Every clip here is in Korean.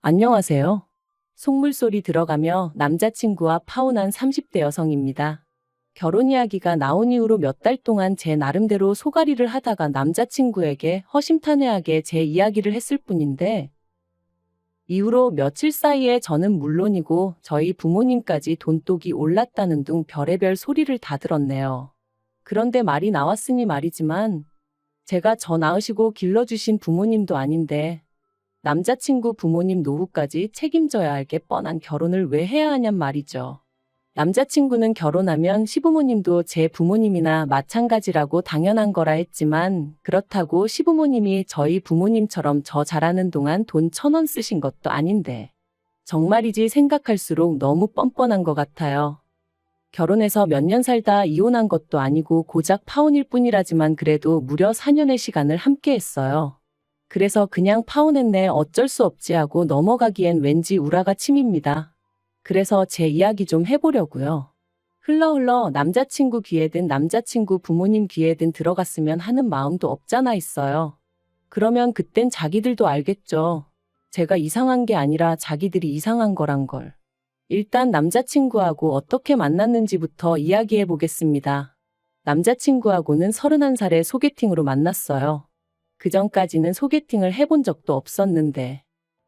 안녕하세요. 속물소리 들어가며 남자친구와 파혼한 30대 여성입니다. 결혼 이야기가 나온 이후로 몇 달 동안 제 나름대로 소가리를 하다가 남자친구에게 허심탄회하게 제 이야기를 했을 뿐인데, 이후로 며칠 사이에 저는 물론이고 저희 부모님까지 돈독이 올랐다는 둥 별의별 소리를 다 들었네요. 그런데 말이 나왔으니 말이지만, 제가 저 낳으시고 길러주신 부모님도 아닌데, 남자친구 부모님 노후까지 책임져야 할 게 뻔한 결혼을 왜 해야 하냔 말이죠. 남자친구는 결혼하면 시부모님도 제 부모님이나 마찬가지라고 당연한 거라 했지만, 그렇다고 시부모님이 저희 부모님처럼 저 자라는 동안 돈 1,000원 쓰신 것도 아닌데, 정말이지 생각할수록 너무 뻔뻔한 것 같아요. 결혼해서 몇 년 살다 이혼한 것도 아니고 고작 파혼일 뿐이라지만 그래도 무려 4년의 시간을 함께 했어요. 그래서 그냥 파혼했네 어쩔 수 없지 하고 넘어가기엔 왠지 우라가 침입니다. 그래서 제 이야기 좀 해보려고요. 흘러 남자친구 귀에든 남자친구 부모님 귀에든 들어갔으면 하는 마음도 없잖아 있어요. 그러면 그땐 자기들도 알겠죠. 제가 이상한 게 아니라 자기들이 이상한 거란 걸. 일단 남자친구하고 어떻게 만났는지부터 이야기해 보겠습니다. 남자친구하고는 31살에 소개팅으로 만났어요. 그전까지는 소개팅을 해본 적도 없었는데,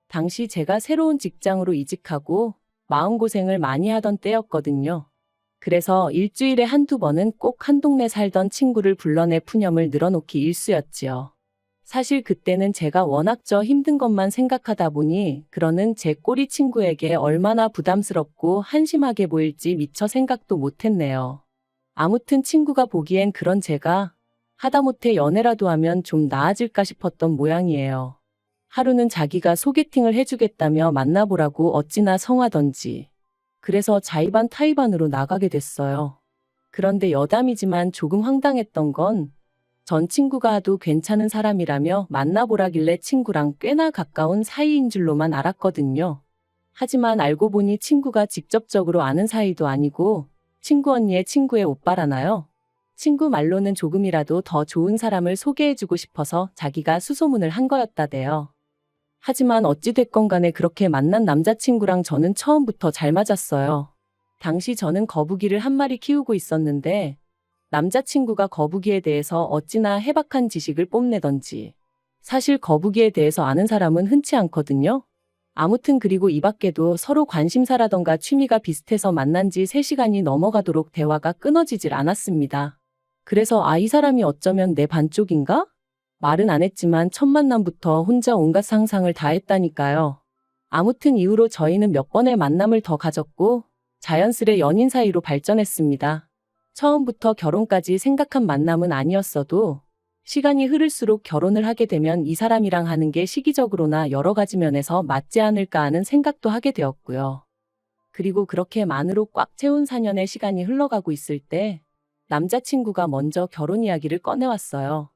당시 제가 새로운 직장으로 이직하고 마음고생을 많이 하던 때였거든요. 그래서 일주일에 한두 번은 꼭 한 동네 살던 친구를 불러내 푸념을 늘어놓기 일쑤였지요. 사실 그때는 제가 워낙 저 힘든 것만 생각하다 보니 그러는 제 꼬리 친구에게 얼마나 부담스럽고 한심하게 보일지 미처 생각도 못했네요. 아무튼 친구가 보기엔 그런 제가 하다못해 연애라도 하면 좀 나아질까 싶었던 모양이에요. 하루는 자기가 소개팅을 해주겠다며 만나보라고 어찌나 성하던지. 그래서 자의반 타의반으로 나가게 됐어요. 그런데 여담이지만 조금 황당했던 건 전 친구가 하도 괜찮은 사람이라며 만나보라길래 친구랑 꽤나 가까운 사이인 줄로만 알았거든요. 하지만 알고 보니 친구가 직접적으로 아는 사이도 아니고 친구 언니의 친구의 오빠라나요? 친구 말로는 조금이라도 더 좋은 사람을 소개해주고 싶어서 자기가 수소문을 한 거였다대요. 하지만 어찌됐건 간에 그렇게 만난 남자친구랑 저는 처음부터 잘 맞았어요. 당시 저는 거북이를 한 마리 키우고 있었는데 남자친구가 거북이에 대해서 어찌나 해박한 지식을 뽐내던지. 사실 거북이에 대해서 아는 사람은 흔치 않거든요. 아무튼 그리고 이 밖에도 서로 관심사라던가 취미가 비슷해서 만난 지 3시간이 넘어가도록 대화가 끊어지질 않았습니다. 그래서 이 사람이 어쩌면 내 반쪽인가? 말은 안 했지만 첫 만남부터 혼자 온갖 상상을 다 했다니까요. 아무튼 이후로 저희는 몇 번의 만남을 더 가졌고 자연스레 연인 사이로 발전했습니다. 처음부터 결혼까지 생각한 만남은 아니었어도 시간이 흐를수록 결혼을 하게 되면 이 사람이랑 하는 게 시기적으로나 여러 가지 면에서 맞지 않을까 하는 생각도 하게 되었고요. 그리고 그렇게 만으로 꽉 채운 4년의 시간이 흘러가고 있을 때 남자친구가 먼저 결혼 이야기를 꺼내왔어요.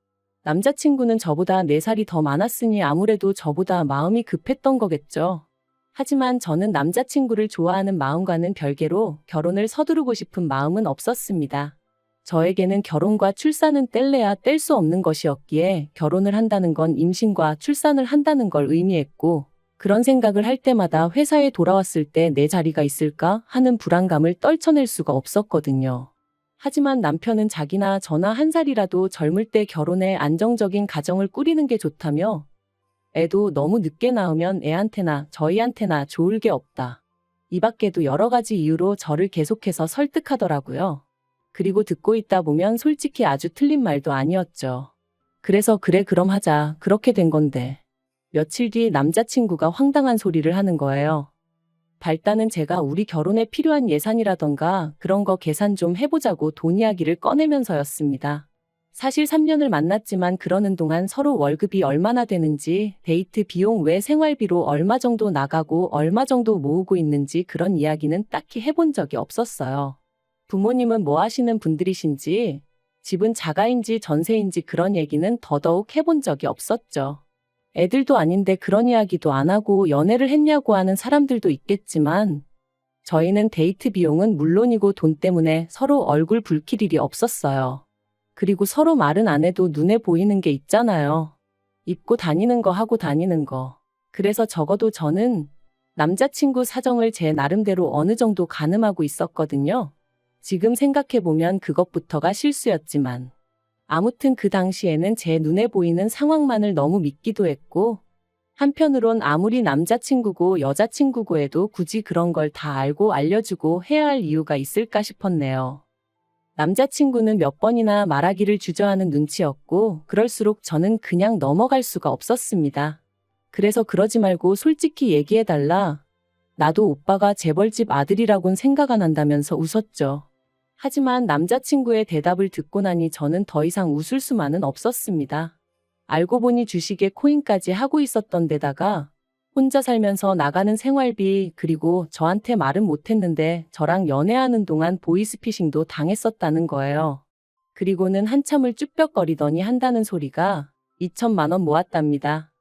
남자친구는 저보다 4살이 더 많았으니 아무래도 저보다 마음이 급했던 거겠죠. 하지만 저는 남자친구를 좋아하는 마음과는 별개로 결혼을 서두르고 싶은 마음은 없었습니다. 저에게는 결혼과 출산은 뗄래야 뗄 수 없는 것이었기에 결혼을 한다는 건 임신과 출산을 한다는 걸 의미했고, 그런 생각을 할 때마다 회사에 돌아왔을 때 내 자리가 있을까 하는 불안감을 떨쳐낼 수가 없었거든요. 하지만 남편은 자기나 저나 1살이라도 젊을 때 결혼해 안정적인 가정을 꾸리는 게 좋다며, 애도 너무 늦게 낳으면 애한테나 저희한테나 좋을 게 없다. 이 밖에도 여러 가지 이유로 저를 계속해서 설득하더라고요. 그리고 듣고 있다 보면 솔직히 아주 틀린 말도 아니었죠. 그래서 그래 그럼 하자 그렇게 된 건데. 며칠 뒤 남자친구가 황당한 소리를 하는 거예요. 발단은 제가 우리 결혼에 필요한 예산이라던가 그런 거 계산 좀 해보자고 돈 이야기를 꺼내면서였습니다. 사실 3년을 만났지만 그러는 동안 서로 월급이 얼마나 되는지, 데이트 비용 외 생활비로 얼마 정도 나가고 얼마 정도 모으고 있는지 그런 이야기는 딱히 해본 적이 없었어요. 부모님은 뭐 하시는 분들이신지, 집은 자가인지 전세인지 그런 얘기는 더더욱 해본 적이 없었죠. 애들도 아닌데 그런 이야기도 안 하고 연애를 했냐고 하는 사람들도 있겠지만 저희는 데이트 비용은 물론이고 돈 때문에 서로 얼굴 붉힐 일이 없었어요. 그리고 서로 말은 안 해도 눈에 보이는 게 있잖아요. 입고 다니는 거 하고 다니는 거. 그래서 적어도 저는 남자친구 사정을 제 나름대로 어느 정도 가늠하고 있었거든요. 지금 생각해보면 그것부터가 실수였지만. 아무튼 그 당시에는 제 눈에 보이는 상황만을 너무 믿기도 했고, 한편으론 아무리 남자친구고 여자친구고 해도 굳이 그런 걸 다 알고 알려주고 해야 할 이유가 있을까 싶었네요. 남자친구는 몇 번이나 말하기를 주저하는 눈치였고, 그럴수록 저는 그냥 넘어갈 수가 없었습니다. 그래서 그러지 말고 솔직히 얘기해달라. 나도 오빠가 재벌집 아들이라곤 생각 안 한다면서 웃었죠. 하지만 남자친구의 대답을 듣고 나니 저는 더 이상 웃을 수만은 없었습니다. 알고 보니 주식에 코인까지 하고 있었던 데다가 혼자 살면서 나가는 생활비, 그리고 저한테 말은 못했는데 저랑 연애하는 동안 보이스피싱도 당했었다는 거예요. 그리고는 한참을 쭈뼛거리더니 한다는 소리가 2천만 원 모았답니다.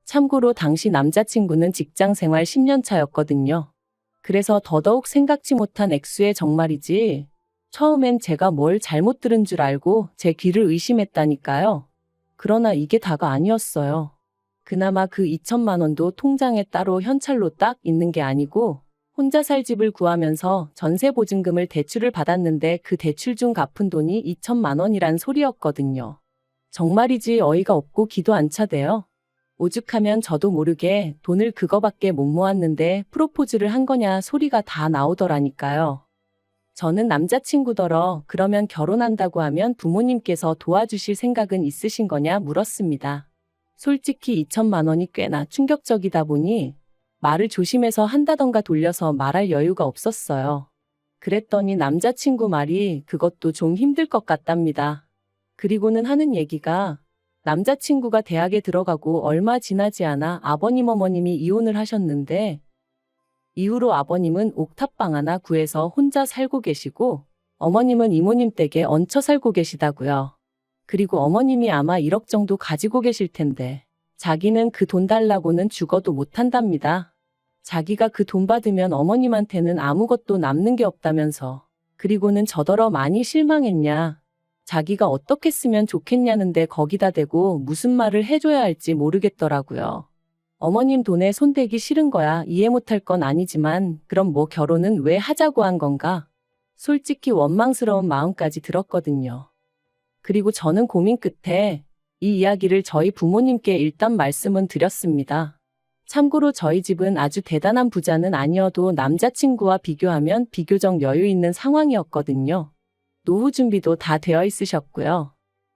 참고로 당시 남자친구는 직장생활 10년 차였거든요. 그래서 더더욱 생각지 못한 액수의 정말이지, 처음엔 제가 뭘 잘못 들은 줄 알고 제 귀를 의심했다니까요. 그러나 이게 다가 아니었어요. 그나마 그 2천만 원도 통장에 따로 현찰로 딱 있는 게 아니고, 혼자 살 집을 구하면서 전세보증금을 대출을 받았는데 그 대출 중 갚은 돈이 2천만 원이란 소리였거든요. 정말이지 어이가 없고 기도 안 차대요. 오죽하면 저도 모르게 돈을 그거밖에 못 모았는데 프로포즈를 한 거냐 소리가 다 나오더라니까요. 저는 남자친구더러 그러면 결혼한다고 하면 부모님께서 도와주실 생각은 있으신 거냐 물었습니다. 솔직히 2천만 원이 꽤나 충격적이다 보니 말을 조심해서 한다던가 돌려서 말할 여유가 없었어요. 그랬더니 남자친구 말이 그것도 좀 힘들 것 같답니다. 그리고는 하는 얘기가, 남자친구가 대학에 들어가고 얼마 지나지 않아 아버님 어머님이 이혼을 하셨는데, 이후로 아버님은 옥탑방 하나 구해서 혼자 살고 계시고, 어머님은 이모님 댁에 얹혀 살고 계시다고요. 그리고 어머님이 아마 1억 정도 가지고 계실 텐데, 자기는 그 돈 달라고는 죽어도 못한답니다. 자기가 그 돈 받으면 어머님한테는 아무것도 남는 게 없다면서. 그리고는 저더러 많이 실망했냐. 자기가 어떻게 쓰면 좋겠냐는데 거기다 대고 무슨 말을 해줘야 할지 모르겠더라고요. 어머님 돈에 손대기 싫은 거야 이해 못할 건 아니지만, 그럼 뭐 결혼은 왜 하자고 한 건가? 솔직히 원망스러운 마음까지 들었거든요. 그리고 저는 고민 끝에 이 이야기를 저희 부모님께 일단 말씀은 드렸습니다. 참고로 저희 집은 아주 대단한 부자는 아니어도 남자친구와 비교하면 비교적 여유 있는 상황이었거든요. 노후 준비도 다 되어 있으셨고요.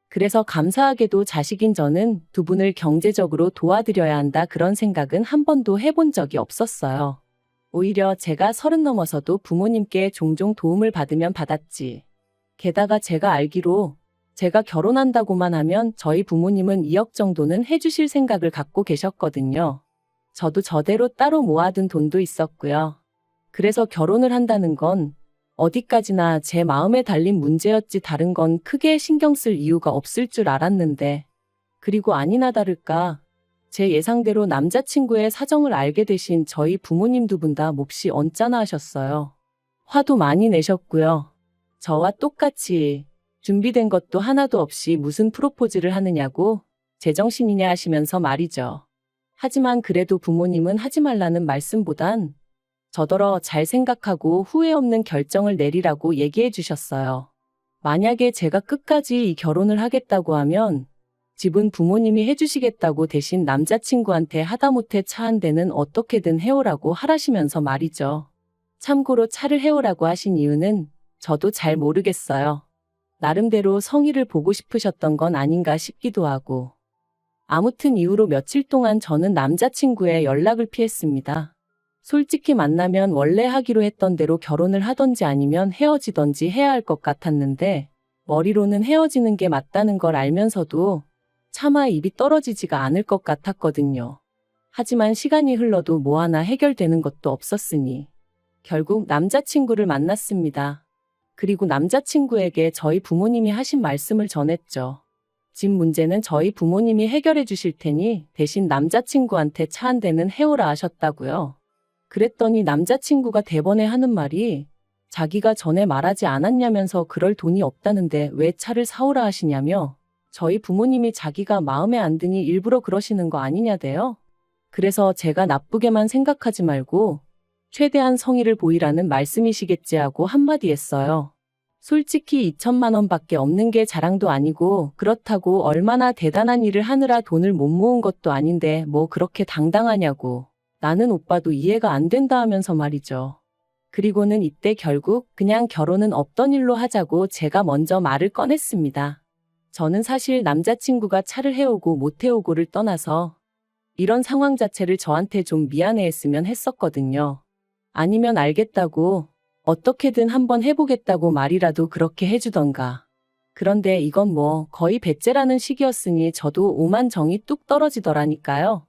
그래서 감사하게도 자식인 저는 두 분을 경제적으로 도와드려야 한다 그런 생각은 한 번도 해본 적이 없었어요. 오히려 제가 30 넘어서도 부모님께 종종 도움을 받으면 받았지. 게다가 제가 알기로 제가 결혼한다고만 하면 저희 부모님은 2억 정도는 해주실 생각을 갖고 계셨거든요. 저도 저대로 따로 모아둔 돈도 있었고요. 그래서 결혼을 한다는 건 어디까지나 제 마음에 달린 문제였지 다른 건 크게 신경 쓸 이유가 없을 줄 알았는데, 그리고 아니나 다를까 제 예상대로 남자친구의 사정을 알게 되신 저희 부모님 두 분 다 몹시 언짢아 하셨어요. 화도 많이 내셨고요. 저와 똑같이 준비된 것도 하나도 없이 무슨 프로포즈를 하느냐고 제정신이냐 하시면서 말이죠. 하지만 그래도 부모님은 하지 말라는 말씀보단 저더러 잘 생각하고 후회 없는 결정을 내리라고 얘기해 주셨어요. 만약에 제가 끝까지 이 결혼을 하겠다고 하면 집은 부모님이 해주시겠다고 대신 남자친구한테 하다못해 차 한 대는 어떻게든 해오라고 하라시면서 말이죠. 참고로 차를 해오라고 하신 이유는 저도 잘 모르겠어요. 나름대로 성의를 보고 싶으셨던 건 아닌가 싶기도 하고. 아무튼 이후로 며칠 동안 저는 남자친구의 연락을 피했습니다. 솔직히 만나면 원래 하기로 했던 대로 결혼을 하던지 아니면 헤어지던지 해야 할 것 같았는데, 머리로는 헤어지는 게 맞다는 걸 알면서도 차마 입이 떨어지지가 않을 것 같았거든요. 하지만 시간이 흘러도 뭐 하나 해결되는 것도 없었으니 결국 남자친구를 만났습니다. 그리고 남자친구에게 저희 부모님이 하신 말씀을 전했죠. 집 문제는 저희 부모님이 해결해 주실 테니 대신 남자친구한테 차 한 대는 해오라 하셨다고요. 그랬더니 남자친구가 대번에 하는 말이, 자기가 전에 말하지 않았냐면서 그럴 돈이 없다는데 왜 차를 사오라 하시냐며, 저희 부모님이 자기가 마음에 안 드니 일부러 그러시는 거 아니냐대요. 그래서 제가 나쁘게만 생각하지 말고 최대한 성의를 보이라는 말씀이시겠지 하고 한마디 했어요. 솔직히 2천만 원밖에 없는 게 자랑도 아니고 그렇다고 얼마나 대단한 일을 하느라 돈을 못 모은 것도 아닌데 뭐 그렇게 당당하냐고. 나는 오빠도 이해가 안 된다 하면서 말이죠. 그리고는 이때 결국 그냥 결혼은 없던 일로 하자고 제가 먼저 말을 꺼냈습니다. 저는 사실 남자친구가 차를 해오고 못 해오고를 떠나서 이런 상황 자체를 저한테 좀 미안해했으면 했었거든요. 아니면 알겠다고 어떻게든 한번 해보겠다고 말이라도 그렇게 해주던가. 그런데 이건 뭐 거의 배째라는 식이었으니 저도 오만정이 뚝 떨어지더라니까요.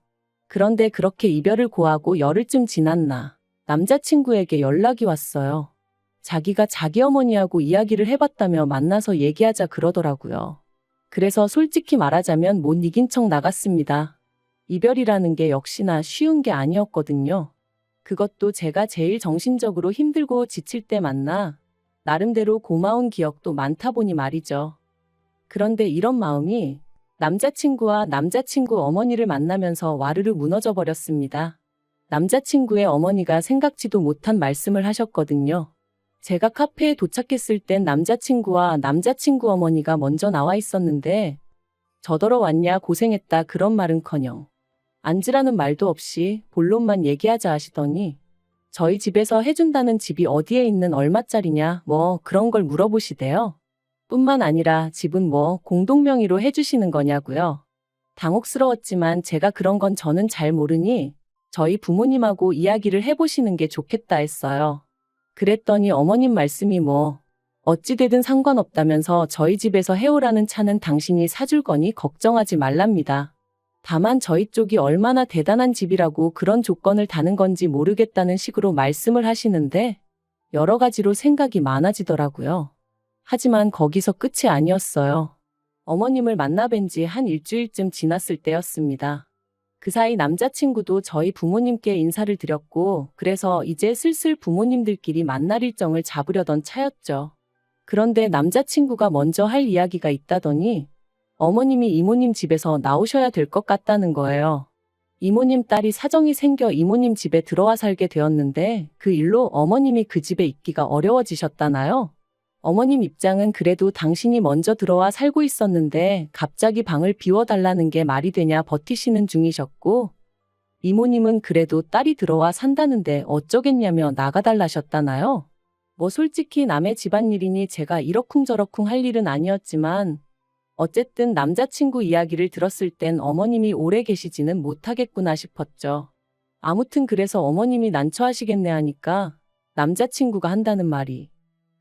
그런데 그렇게 이별을 고하고 열흘쯤 지났나 남자친구에게 연락이 왔어요. 자기가 자기 어머니하고 이야기를 해봤다며 만나서 얘기하자 그러더라고요. 그래서 솔직히 말하자면 못 이긴 척 나갔습니다. 이별이라는 게 역시나 쉬운 게 아니었거든요. 그것도 제가 제일 정신적으로 힘들고 지칠 때 만나 나름대로 고마운 기억도 많다 보니 말이죠. 그런데 이런 마음이 남자친구와 남자친구 어머니를 만나면서 와르르 무너져 버렸습니다. 남자친구의 어머니가 생각지도 못한 말씀을 하셨거든요. 제가 카페에 도착했을 땐 남자친구와 남자친구 어머니가 먼저 나와 있었는데 저더러 왔냐 고생했다 그런 말은커녕 앉으라는 말도 없이 본론만 얘기하자 하시더니 저희 집에서 해준다는 집이 어디에 있는 얼마짜리냐 뭐 그런 걸 물어보시대요. 뿐만 아니라 집은 뭐 공동명의로 해주시는 거냐고요. 당혹스러웠지만 제가 그런 건 저는 잘 모르니 저희 부모님하고 이야기를 해보시는 게 좋겠다 했어요. 그랬더니 어머님 말씀이 뭐 어찌되든 상관없다면서 저희 집에서 해오라는 차는 당신이 사줄 거니 걱정하지 말랍니다. 다만 저희 쪽이 얼마나 대단한 집이라고 그런 조건을 다는 건지 모르겠다는 식으로 말씀을 하시는데 여러 가지로 생각이 많아지더라고요. 하지만 거기서 끝이 아니었어요. 어머님을 만나뵌 지 한 일주일쯤 지났을 때였습니다. 그 사이 남자친구도 저희 부모님께 인사를 드렸고 그래서 이제 슬슬 부모님들끼리 만날 일정을 잡으려던 차였죠. 그런데 남자친구가 먼저 할 이야기가 있다더니 어머님이 이모님 집에서 나오셔야 될 것 같다는 거예요. 이모님 딸이 사정이 생겨 이모님 집에 들어와 살게 되었는데 그 일로 어머님이 그 집에 있기가 어려워지셨다나요? 어머님 입장은 그래도 당신이 먼저 들어와 살고 있었는데 갑자기 방을 비워달라는 게 말이 되냐 버티시는 중이셨고 이모님은 그래도 딸이 들어와 산다는데 어쩌겠냐며 나가달라셨다나요? 뭐 솔직히 남의 집안일이니 제가 이러쿵저러쿵 할 일은 아니었지만 어쨌든 남자친구 이야기를 들었을 땐 어머님이 오래 계시지는 못하겠구나 싶었죠. 아무튼 그래서 어머님이 난처하시겠네 하니까 남자친구가 한다는 말이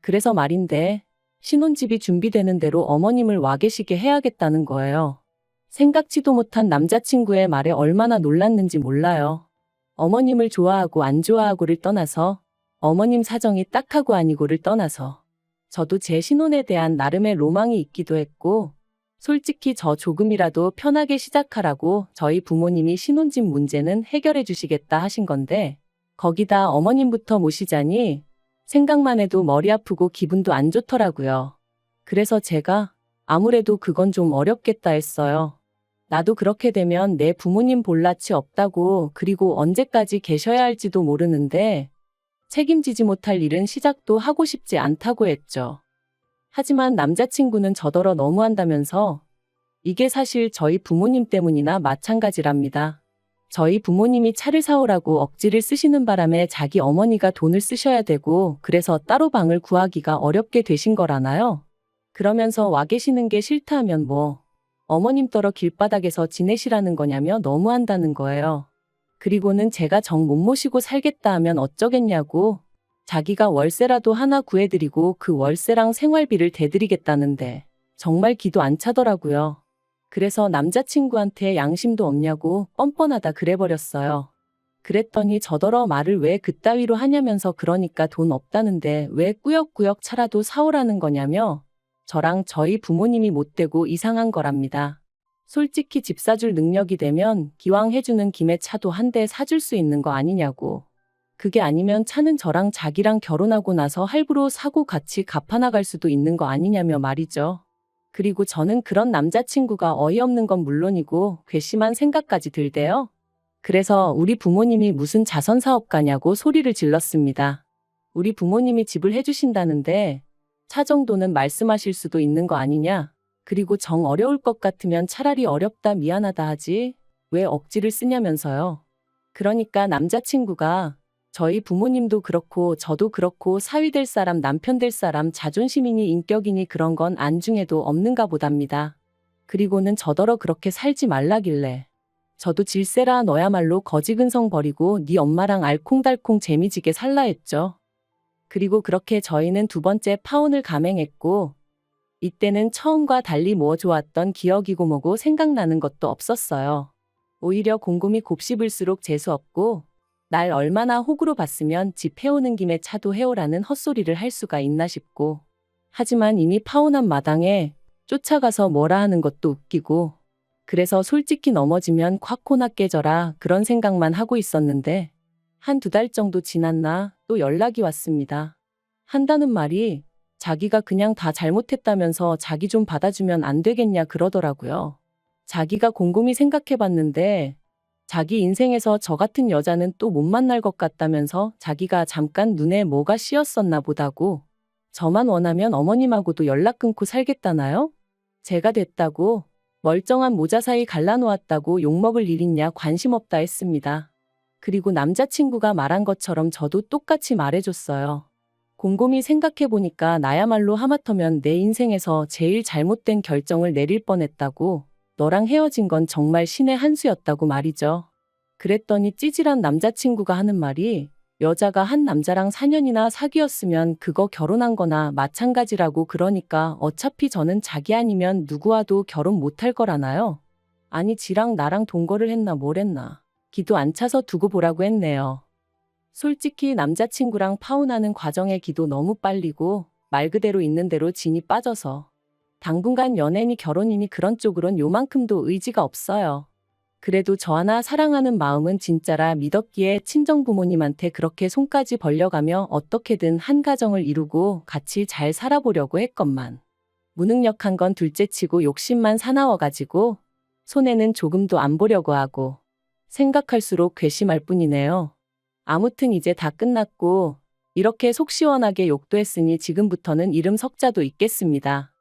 그래서 말인데 신혼집이 준비되는 대로 어머님을 와 계시게 해야겠다는 거예요. 생각지도 못한 남자친구의 말에 얼마나 놀랐는지 몰라요. 어머님을 좋아하고 안 좋아하고를 떠나서 어머님 사정이 딱하고 아니고를 떠나서 저도 제 신혼에 대한 나름의 로망이 있기도 했고 솔직히 저 조금이라도 편하게 시작하라고 저희 부모님이 신혼집 문제는 해결해 주시겠다 하신 건데 거기다 어머님부터 모시자니 생각만 해도 머리 아프고 기분도 안 좋더라고요. 그래서 제가 아무래도 그건 좀 어렵겠다 했어요. 나도 그렇게 되면 내 부모님 볼 낯이 없다고 그리고 언제까지 계셔야 할지도 모르는데 책임지지 못할 일은 시작도 하고 싶지 않다고 했죠. 하지만 남자친구는 저더러 너무한다면서 이게 사실 저희 부모님 때문이나 마찬가지랍니다. 저희 부모님이 차를 사오라고 억지를 쓰시는 바람에 자기 어머니가 돈을 쓰셔야 되고 그래서 따로 방을 구하기가 어렵게 되신 거라나요? 그러면서 와 계시는 게 싫다 하면 뭐 어머님 떨어 길바닥에서 지내시라는 거냐며 너무한다는 거예요. 그리고는 제가 정 못 모시고 살겠다 하면 어쩌겠냐고 자기가 월세라도 하나 구해드리고 그 월세랑 생활비를 대드리겠다는데 정말 기도 안 차더라고요. 그래서 남자친구한테 양심도 없냐고 뻔뻔하다 그래버렸어요. 그랬더니 저더러 말을 왜 그따위로 하냐면서 그러니까 돈 없다는데 왜 꾸역꾸역 차라도 사오라는 거냐며 저랑 저희 부모님이 못되고 이상한 거랍니다. 솔직히 집 사줄 능력이 되면 기왕 해주는 김에 차도 한 대 사줄 수 있는 거 아니냐고. 그게 아니면 차는 저랑 자기랑 결혼하고 나서 할부로 사고 같이 갚아나갈 수도 있는 거 아니냐며 말이죠. 그리고 저는 그런 남자친구가 어이없는 건 물론이고 괘씸한 생각까지 들대요. 그래서 우리 부모님이 무슨 자선사업가냐고 소리를 질렀습니다. 우리 부모님이 집을 해주신다는데 차 정도는 말씀하실 수도 있는 거 아니냐? 그리고 정 어려울 것 같으면 차라리 어렵다 미안하다 하지 왜 억지를 쓰냐면서요. 그러니까 남자친구가 저희 부모님도 그렇고 저도 그렇고 사위 될 사람 남편 될 사람 자존심이니 인격이니 그런 건 안중에도 없는가 보답니다. 그리고는 저더러 그렇게 살지 말라길래 저도 질세라 너야말로 거지근성 버리고 네 엄마랑 알콩달콩 재미지게 살라 했죠. 그리고 그렇게 저희는 두 번째 파혼을 감행했고 이때는 처음과 달리 뭐 좋았던 기억이고 뭐고 생각나는 것도 없었어요. 오히려 곰곰이 곱씹을수록 재수없고 날 얼마나 호구로 봤으면 집 해오는 김에 차도 해오라는 헛소리를 할 수가 있나 싶고 하지만 이미 파혼한 마당에 쫓아가서 뭐라 하는 것도 웃기고 그래서 솔직히 넘어지면 콱 코나 깨져라 그런 생각만 하고 있었는데 한 두 달 정도 지났나 또 연락이 왔습니다. 한다는 말이 자기가 그냥 다 잘못했다면서 자기 좀 받아주면 안 되겠냐 그러더라고요. 자기가 곰곰이 생각해봤는데 자기 인생에서 저 같은 여자는 또 못 만날 것 같다면서 자기가 잠깐 눈에 뭐가 씌었었나 보다고 저만 원하면 어머님하고도 연락 끊고 살겠다나요? 제가 됐다고 멀쩡한 모자 사이 갈라놓았다고 욕먹을 일 있냐 관심 없다 했습니다. 그리고 남자친구가 말한 것처럼 저도 똑같이 말해줬어요. 곰곰이 생각해보니까 나야말로 하마터면 내 인생에서 제일 잘못된 결정을 내릴 뻔했다고 너랑 헤어진 건 정말 신의 한 수였다고 말이죠. 그랬더니 찌질한 남자친구가 하는 말이 여자가 한 남자랑 4년이나 사귀었으면 그거 결혼한 거나 마찬가지라고 그러니까 어차피 저는 자기 아니면 누구와도 결혼 못할 거라나요? 아니 지랑 나랑 동거를 했나 뭘 했나. 기도 안 차서 두고 보라고 했네요. 솔직히 남자친구랑 파혼하는 과정의 기도 너무 빨리고 말 그대로 있는 대로 진이 빠져서 당분간 연애니 결혼이니 그런 쪽으론 요만큼도 의지가 없어요. 그래도 저 하나 사랑하는 마음은 진짜라 믿었기에 친정부모님한테 그렇게 손까지 벌려가며 어떻게든 한 가정을 이루고 같이 잘 살아보려고 했건만 무능력한 건 둘째치고 욕심만 사나워가지고 손해는 조금도 안 보려고 하고 생각할수록 괘씸할 뿐이네요. 아무튼 이제 다 끝났고 이렇게 속 시원하게 욕도 했으니 지금부터는 이름 석자도 있겠습니다.